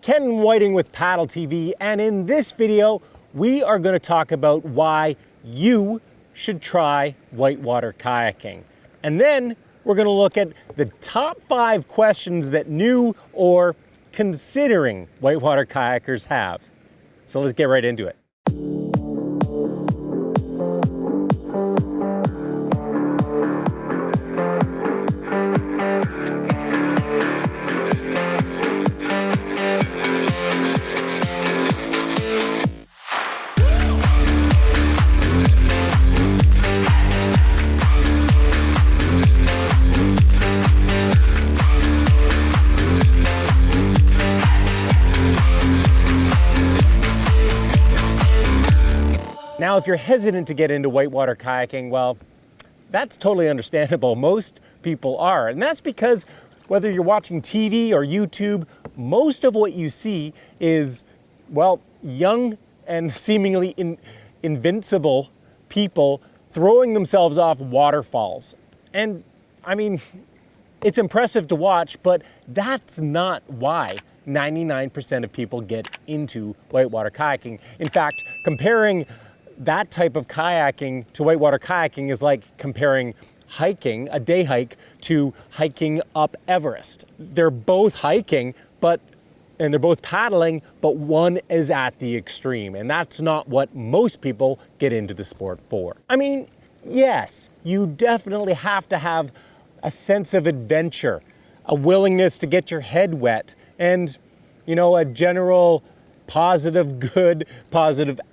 Ken Whiting with Paddle TV, and in this video, we are going to talk about why you should try whitewater kayaking. And then we're going to look at the top 5 questions that new or considering whitewater kayakers have. So let's get right into it. Now, if you're hesitant to get into whitewater kayaking, well, that's totally understandable. Most people are, and that's because whether you're watching TV or YouTube, most of what you see is, well, young and seemingly invincible people throwing themselves off waterfalls. And I mean, it's impressive to watch, but that's not why 99% of people get into whitewater kayaking. In fact, comparing that type of kayaking to whitewater kayaking is like comparing hiking, a day hike, to hiking up Everest. They're both hiking, and they're both paddling, but one is at the extreme. And that's not what most people get into the sport for. I mean, yes, you definitely have to have a sense of adventure, a willingness to get your head wet, and, a general positive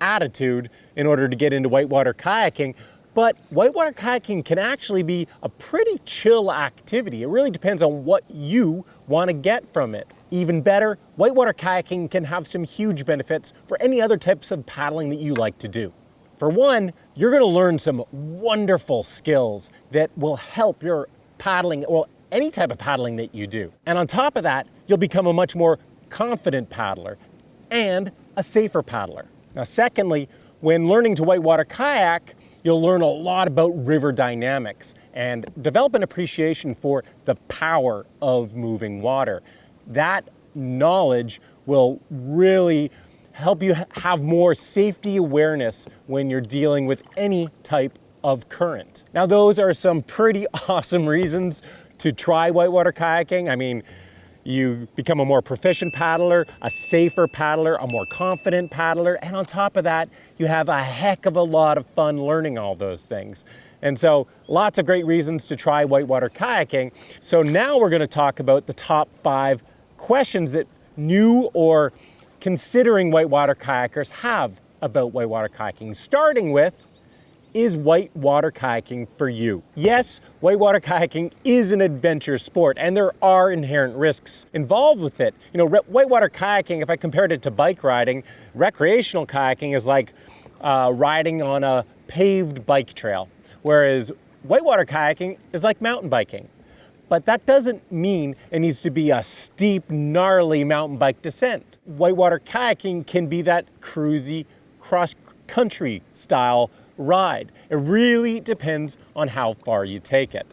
attitude in order to get into whitewater kayaking. But whitewater kayaking can actually be a pretty chill activity. It really depends on what you want to get from it. Even better, whitewater kayaking can have some huge benefits for any other types of paddling that you like to do. For one, you're going to learn some wonderful skills that will help your paddling, well, any type of paddling that you do. And on top of that, you'll become a much more confident paddler and a safer paddler. Now, secondly, when learning to whitewater kayak, you'll learn a lot about river dynamics and develop an appreciation for the power of moving water. That knowledge will really help you have more safety awareness when you're dealing with any type of current. Now, those are some pretty awesome reasons to try whitewater kayaking. I mean, you become a more proficient paddler, a safer paddler, a more confident paddler, and on top of that, you have a heck of a lot of fun learning all those things. And so, lots of great reasons to try whitewater kayaking. So now we're going to talk about the top 5 questions that new or considering whitewater kayakers have about whitewater kayaking, starting with, is whitewater kayaking for you? Yes, whitewater kayaking is an adventure sport, and there are inherent risks involved with it. Whitewater kayaking, if I compared it to bike riding, recreational kayaking is like riding on a paved bike trail, whereas whitewater kayaking is like mountain biking. But that doesn't mean it needs to be a steep, gnarly mountain bike descent. Whitewater kayaking can be that cruisy, cross-country style ride. It really depends on how far you take it.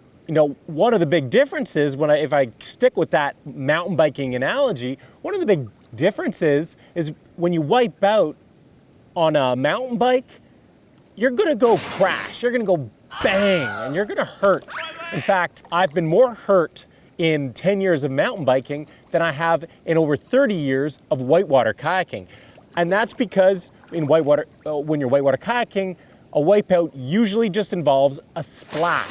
One of the big differences, if I stick with that mountain biking analogy, one of the big differences is when you wipe out on a mountain bike, you're gonna go crash, you're gonna go bang, and you're gonna hurt. In fact, I've been more hurt in 10 years of mountain biking than I have in over 30 years of whitewater kayaking. And that's because when you're whitewater kayaking, a wipeout usually just involves a splash.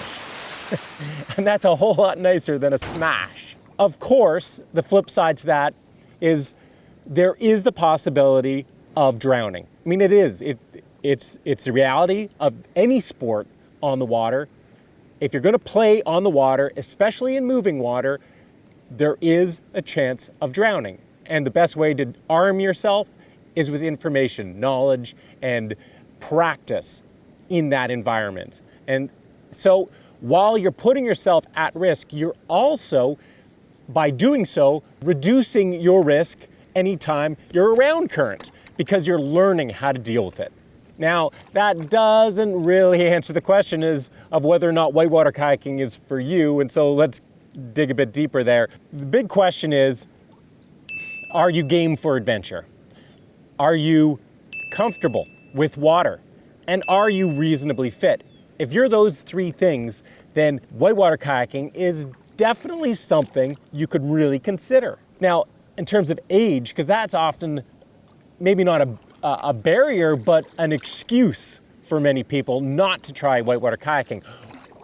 And that's a whole lot nicer than a smash. Of course, the flip side to that is there is the possibility of drowning. I mean, it's the reality of any sport on the water. If you're going to play on the water, especially in moving water, there is a chance of drowning. And the best way to arm yourself is with information, knowledge, and practice in that environment. And so while you're putting yourself at risk, you're also, by doing so, reducing your risk anytime you're around current, because you're learning how to deal with it. Now, that doesn't really answer the question of whether or not whitewater kayaking is for you, and so let's dig a bit deeper there. The big question is, Are you game for adventure? Are you comfortable with water? And are you reasonably fit? If you're those three things, then whitewater kayaking is definitely something you could really consider. Now, in terms of age, because that's often maybe not a barrier, but an excuse for many people not to try whitewater kayaking.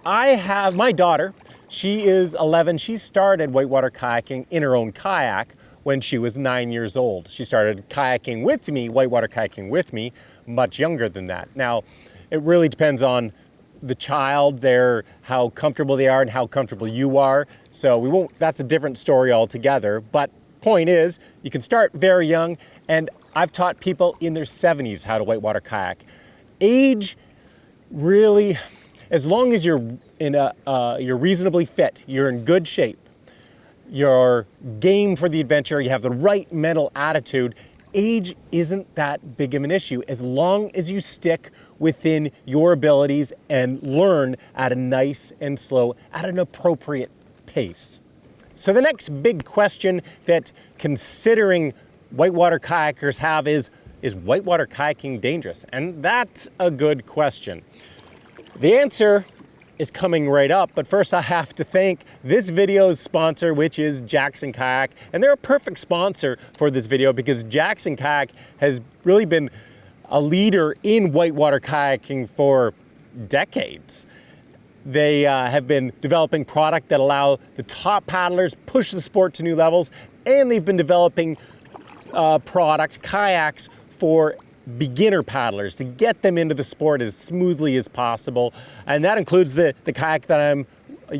I have my daughter, she is 11. She started whitewater kayaking in her own kayak when she was 9 years old. She started kayaking with me, whitewater kayaking with me, much younger than that. Now, it really depends on the child, how comfortable they are and how comfortable you are. So that's a different story altogether. But point is, you can start very young, and I've taught people in their 70s how to whitewater kayak. Age really, as long as you're you're reasonably fit, you're in good shape, you're game for the adventure, you have the right mental attitude, age isn't that big of an issue as long as you stick within your abilities and learn at a nice and slow, at an appropriate pace. So the next big question that considering whitewater kayakers have is whitewater kayaking dangerous? And that's a good question. The answer is coming right up, but first I have to thank this video's sponsor, which is Jackson Kayak. And they're a perfect sponsor for this video because Jackson Kayak has really been a leader in whitewater kayaking for decades. They have been developing product that allow the top paddlers push the sport to new levels, and they've been developing kayaks for beginner paddlers to get them into the sport as smoothly as possible. And that includes the kayak that I'm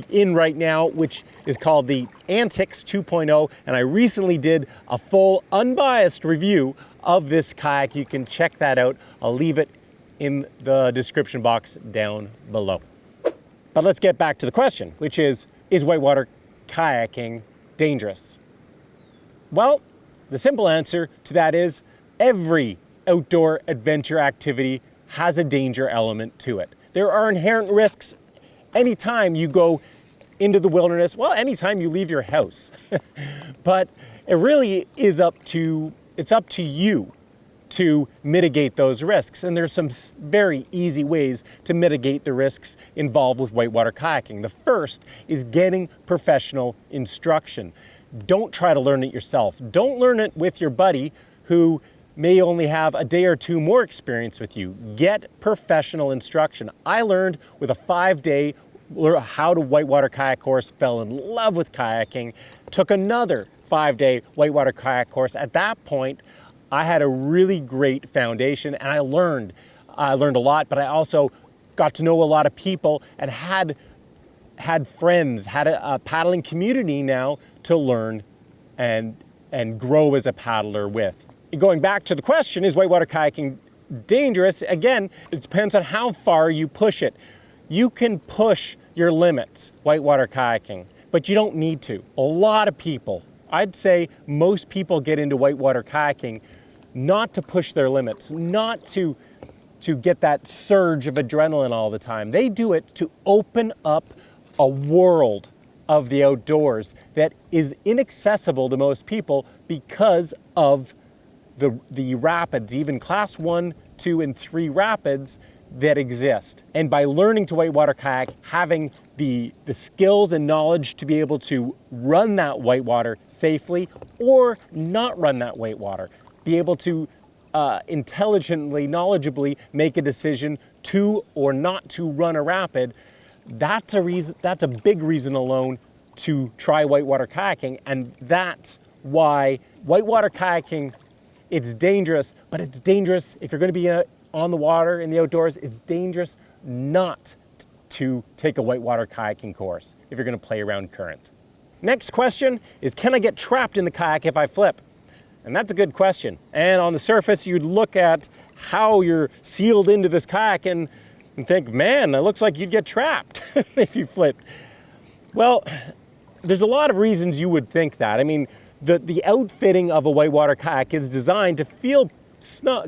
in right now, which is called the Antics 2.0. And I recently did a full unbiased review of this kayak. You can check that out. I'll leave it in the description box down below. But let's get back to the question, which is whitewater kayaking dangerous? Well, the simple answer to that is every outdoor adventure activity has a danger element to it. There are inherent risks anytime you go into the wilderness, well, anytime you leave your house. But it really is up to you to mitigate those risks. And there's some very easy ways to mitigate the risks involved with whitewater kayaking. The first is getting professional instruction. Don't try to learn it yourself. Don't learn it with your buddy who may only have a day or two more experience with you. Get professional instruction. I learned with a 5-day how to whitewater kayak course, fell in love with kayaking, took another 5-day whitewater kayak course. At that point, I had a really great foundation and I learned a lot, but I also got to know a lot of people and had friends, had a paddling community now to learn and grow as a paddler with. Going back to the question, is whitewater kayaking dangerous? Again, it depends on how far you push it. You can push your limits whitewater kayaking, but you don't need to. A lot of people, I'd say most people get into whitewater kayaking not to push their limits, not to get that surge of adrenaline all the time. They do it to open up a world of the outdoors that is inaccessible to most people because of the rapids, even class 1, 2, and 3 rapids that exist. And by learning to whitewater kayak, having the skills and knowledge to be able to run that whitewater safely or not run that whitewater, be able to intelligently, knowledgeably make a decision to or not to run a rapid, that's a big reason alone to try whitewater kayaking. And that's why whitewater kayaking, it's dangerous, but it's dangerous if you're going to be on the water in the outdoors. It's dangerous not to take a whitewater kayaking course if you're going to play around current. Next question is, can I get trapped in the kayak if I flip? And that's a good question. And on the surface, you'd look at how you're sealed into this kayak and think, man, it looks like you'd get trapped if you flipped. Well, there's a lot of reasons you would think that. I mean, the outfitting of a whitewater kayak is designed to feel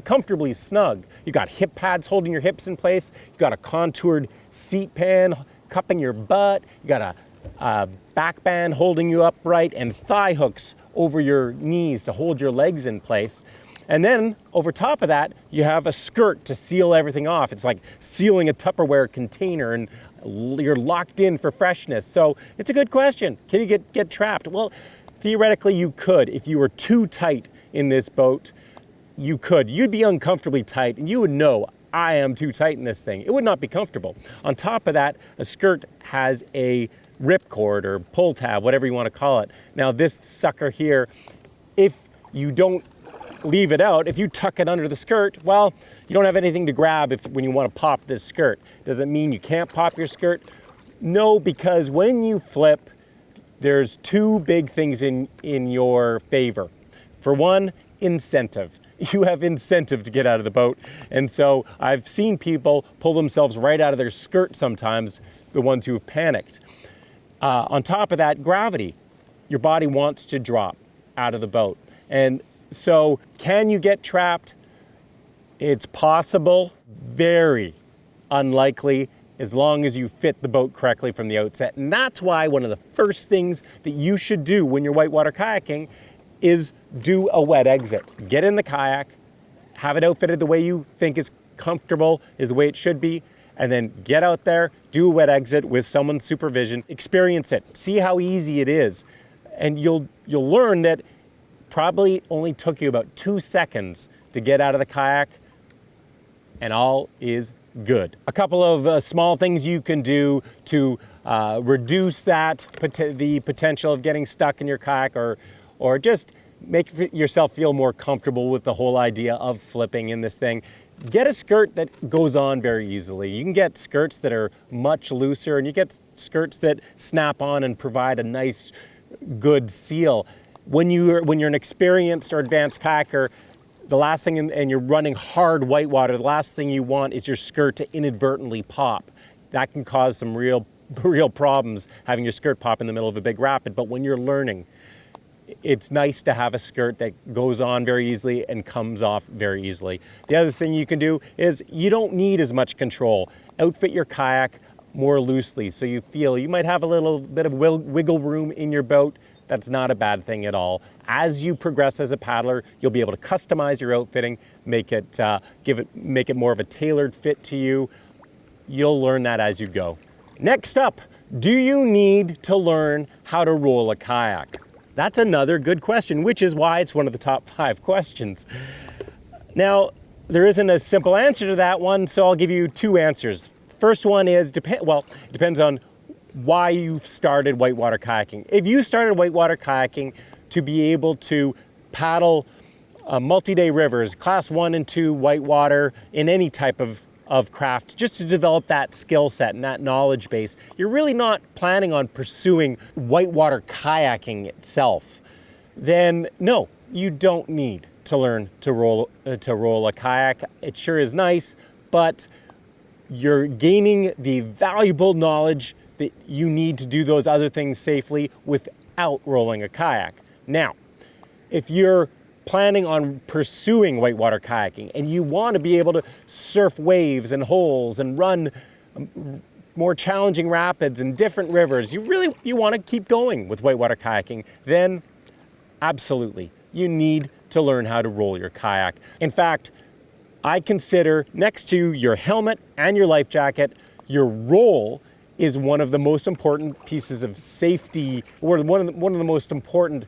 comfortably snug. You got hip pads holding your hips in place. You got a contoured seat pan cupping your butt. You got a back band holding you upright and thigh hooks over your knees to hold your legs in place. And then over top of that, you have a skirt to seal everything off. It's like sealing a Tupperware container, and you're locked in for freshness. So it's a good question. Can you get trapped? Well, theoretically you could. If you were too tight in this boat, you could. You'd be uncomfortably tight, and you would know, I am too tight in this thing. It would not be comfortable. On top of that, a skirt has a ripcord or pull tab, whatever you want to call it. Now this sucker here, if you don't leave it out, if you tuck it under the skirt, well, you don't have anything to grab when you want to pop this skirt. Does it mean you can't pop your skirt? No, because when you flip, there's two big things in your favor. For one, incentive. You have incentive to get out of the boat. And so I've seen people pull themselves right out of their skirt sometimes, the ones who have panicked. On top of that, gravity. Your body wants to drop out of the boat. And so can you get trapped? It's possible, very unlikely, as long as you fit the boat correctly from the outset. And that's why one of the first things that you should do when you're whitewater kayaking is do a wet exit. Get in the kayak, have it outfitted the way you think is comfortable, is the way it should be, and then get out there, do a wet exit with someone's supervision, experience it, see how easy it is. And you'll learn that probably only took you about 2 seconds to get out of the kayak, and all is good. A couple of small things you can do to reduce the potential of getting stuck in your kayak, or just make yourself feel more comfortable with the whole idea of flipping in this thing. Get a skirt that goes on very easily. You can get skirts that are much looser, and you get skirts that snap on and provide a nice, good seal. When you're an experienced or advanced kayaker, the last thing, and you're running hard whitewater, the last thing you want is your skirt to inadvertently pop. That can cause some real problems, having your skirt pop in the middle of a big rapid. But when you're learning, it's nice to have a skirt that goes on very easily and comes off very easily. The other thing you can do is you don't need as much control. Outfit your kayak more loosely so you might have a little bit of wiggle room in your boat. That's not a bad thing at all. As you progress as a paddler, you'll be able to customize your outfitting, make it more of a tailored fit to you. You'll learn that as you go. Next up, do you need to learn how to roll a kayak? That's another good question, which is why it's one of the top 5 questions. Now, there isn't a simple answer to that one, so I'll give you 2 answers. First one is, it depends on why you started whitewater kayaking. If you started whitewater kayaking to be able to paddle multi-day rivers, class 1 and 2 whitewater in any type of craft, just to develop that skill set and that knowledge base, you're really not planning on pursuing whitewater kayaking itself, then no, you don't need to learn to roll a kayak. It sure is nice, but you're gaining the valuable knowledge that you need to do those other things safely without rolling a kayak. Now, if you're planning on pursuing whitewater kayaking and you want to be able to surf waves and holes and run more challenging rapids and different rivers, you want to keep going with whitewater kayaking, then absolutely, you need to learn how to roll your kayak. In fact, I consider next to your helmet and your life jacket, your roll is one of the most important pieces of safety, or one of the most important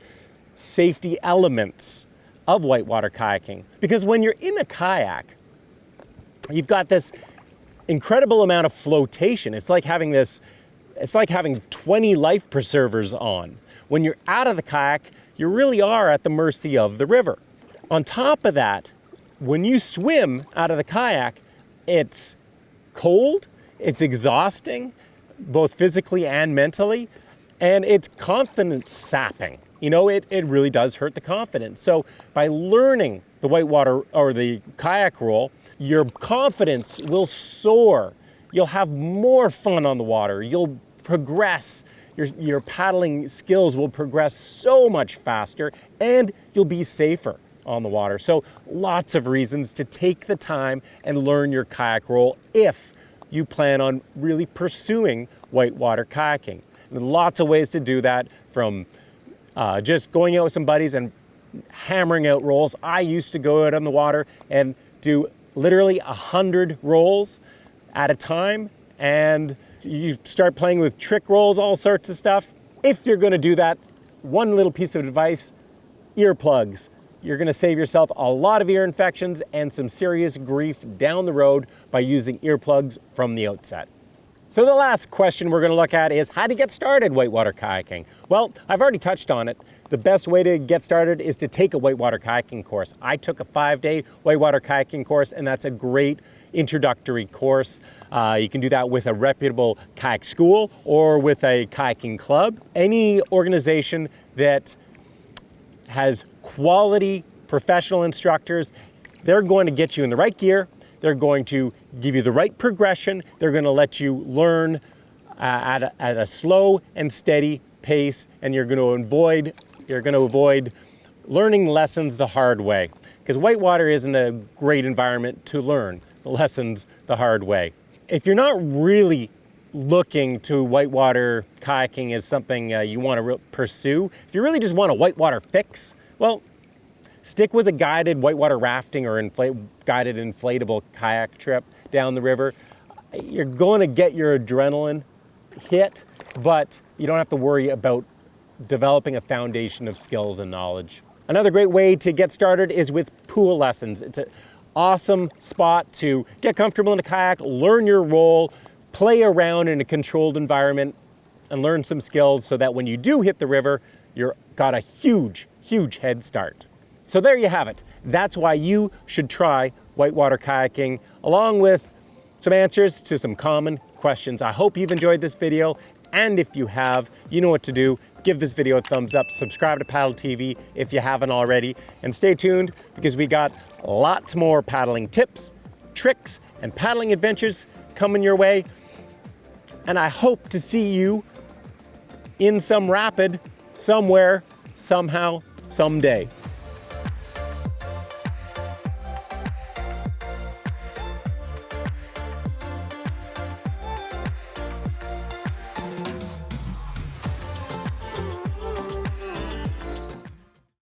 safety elements of whitewater kayaking. Because when you're in a kayak, you've got this incredible amount of flotation. It's like having 20 life preservers on. When you're out of the kayak, you really are at the mercy of the river. On top of that, when you swim out of the kayak, it's cold, it's exhausting, both physically and mentally, and it's confidence sapping. You know, it really does hurt the confidence. So by learning the whitewater or the kayak roll, your confidence will soar. You'll have more fun on the water. You'll progress. Your paddling skills will progress so much faster, and you'll be safer on the water. So lots of reasons to take the time and learn your kayak roll if you plan on really pursuing whitewater kayaking. And lots of ways to do that, from just going out with some buddies and hammering out rolls. I used to go out on the water and do literally 100 rolls at a time, and you start playing with trick rolls, all sorts of stuff. If you're going to do that, one little piece of advice: earplugs. You're going to save yourself a lot of ear infections and some serious grief down the road by using earplugs from the outset. So the last question we're going to look at is how to get started whitewater kayaking. Well, I've already touched on it. The best way to get started is to take a whitewater kayaking course. I took a 5-day whitewater kayaking course, and that's a great introductory course. You can do that with a reputable kayak school or with a kayaking club. Any organization that has quality professional instructors, they're going to get you in the right gear. They're going to give you the right progression. They're going to let you learn at a slow and steady pace, and you're going to avoid learning lessons the hard way, because whitewater isn't a great environment to learn the lessons the hard way. If you're not really looking to whitewater kayaking as something you want to pursue, if you really just want a whitewater fix, well, stick with a guided whitewater rafting or guided inflatable kayak trip down the river. You're going to get your adrenaline hit, but you don't have to worry about developing a foundation of skills and knowledge. Another great way to get started is with pool lessons. It's an awesome spot to get comfortable in a kayak, learn your role, play around in a controlled environment, and learn some skills so that when you do hit the river, you've got a huge head start. So there you have it. That's why you should try whitewater kayaking, along with some answers to some common questions. I hope you've enjoyed this video, and if you have, you know what to do. Give this video a thumbs up, subscribe to Paddle TV if you haven't already, and stay tuned because we got lots more paddling tips, tricks, and paddling adventures coming your way. And I hope to see you in some rapid, somewhere, somehow, someday.